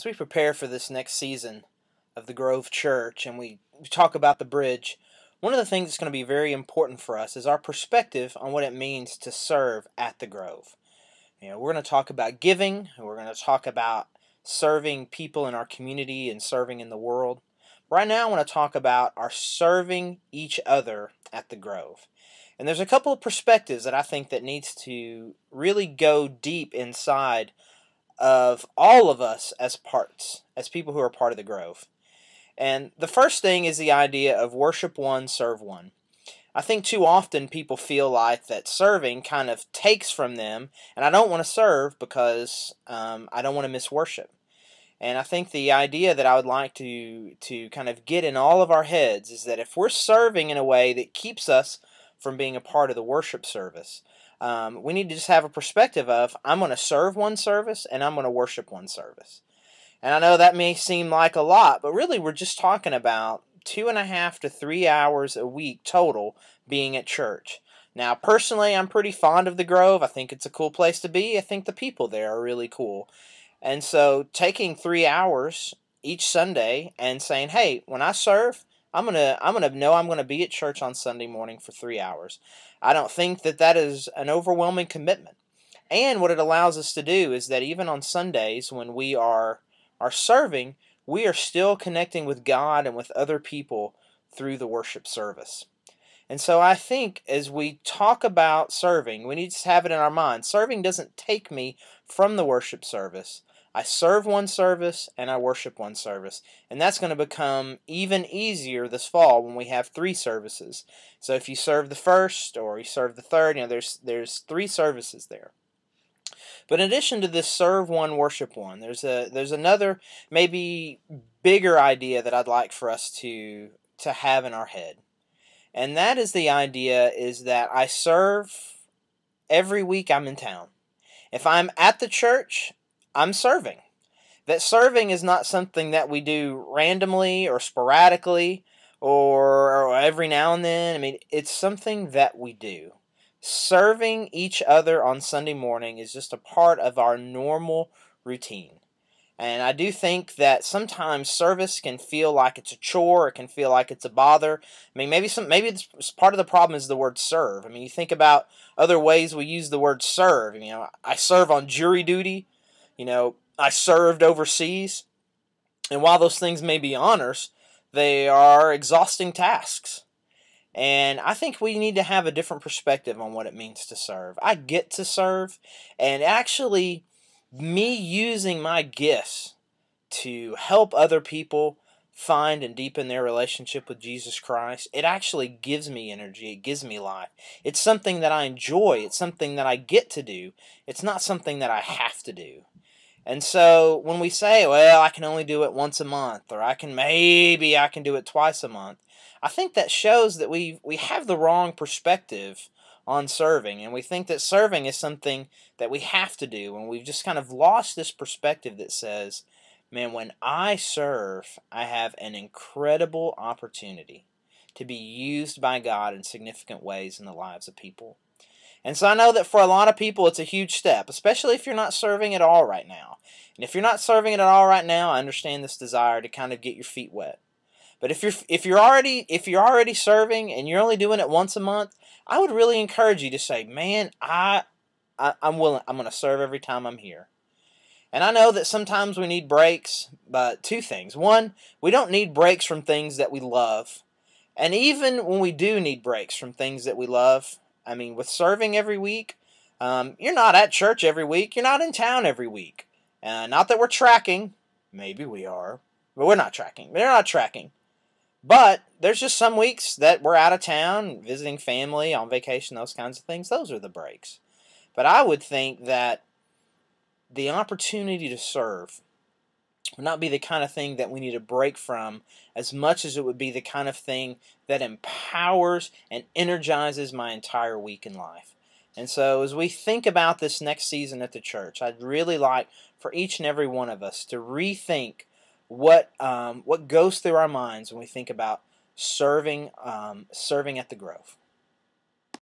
As we prepare for this next season of the Grove Church and we talk about the bridge, one of the things that's going to be very important for us is our perspective on what it means to serve at the Grove. We're going to talk about giving, and we're going to talk about serving people in our community and serving in the world. Right now, I want to talk about our serving each other at the Grove. And there's a couple of perspectives that I think that needs to really go deep inside of all of us as people who are part of the Grove. And the first thing is the idea of worship one, serve one. I think too often people feel like that serving kind of takes from them, and I don't want to serve because I don't want to miss worship. And I think the idea that I would like to kind of get in all of our heads is that if we're serving in a way that keeps us from being a part of the worship service, we need to just have a perspective of, I'm going to serve one service and I'm going to worship one service. And I know that may seem like a lot, but really we're just talking about 2.5 to 3 hours a week total being at church. Now, personally, I'm pretty fond of the Grove. I think it's a cool place to be. I think the people there are really cool. And so taking 3 hours each Sunday and saying, hey, when I serve, I'm gonna know I'm gonna be at church on Sunday morning for 3 hours. I don't think that is an overwhelming commitment. And what it allows us to do is that even on Sundays when we are serving, we are still connecting with God and with other people through the worship service. And so I think as we talk about serving, we need to have it in our mind. Serving doesn't take me from the worship service. I serve one service and I worship one service. And that's going to become even easier this fall when we have 3 services. So if you serve the first or you serve the third, there's 3 services there. But in addition to this serve one, worship one, there's another maybe bigger idea that I'd like for us to have in our head. And that is the idea is that I serve every week I'm in town. If I'm at the church, I'm serving. That serving is not something that we do randomly or sporadically or every now and then. I mean, it's something that we do. Serving each other on Sunday morning is just a part of our normal routine. And I do think that sometimes service can feel like it's a chore. It can feel like it's a bother. I mean, maybe part of the problem is the word serve. I mean, you think about other ways we use the word serve. I serve on jury duty. I served overseas. And while those things may be honors, they are exhausting tasks. And I think we need to have a different perspective on what it means to serve. I get to serve, and actually me using my gifts to help other people find and deepen their relationship with Jesus Christ, it actually gives me energy. It gives me life. It's something that I enjoy. It's something that I get to do. It's not something that I have to do. And so when we say, well, I can only do it once a month, or maybe I can do it twice a month, I think that shows that we have the wrong perspective on serving, and we think that serving is something that we have to do, and we've just kind of lost this perspective that says, man, when I serve, I have an incredible opportunity to be used by God in significant ways in the lives of people. And so I know that for a lot of people it's a huge step, especially if you're not serving at all right now. And if you're not serving at all right now, I understand this desire to kind of get your feet wet. But if you're already serving and you're only doing it once a month, I would really encourage you to say, man, I'm willing. I'm going to serve every time I'm here. And I know that sometimes we need breaks, but 2 things. One, we don't need breaks from things that we love. And even when we do need breaks from things that we love, I mean, with serving every week, you're not at church every week. You're not in town every week. Not that we're tracking. Maybe we are. But we're not tracking. They're not tracking. But there's just some weeks that we're out of town, visiting family, on vacation, those kinds of things. Those are the breaks. But I would think that the opportunity to serve would not be the kind of thing that we need to break from as much as it would be the kind of thing that empowers and energizes my entire week in life. And so as we think about this next season at the church, I'd really like for each and every one of us to rethink what goes through our minds when we think about serving at the Grove.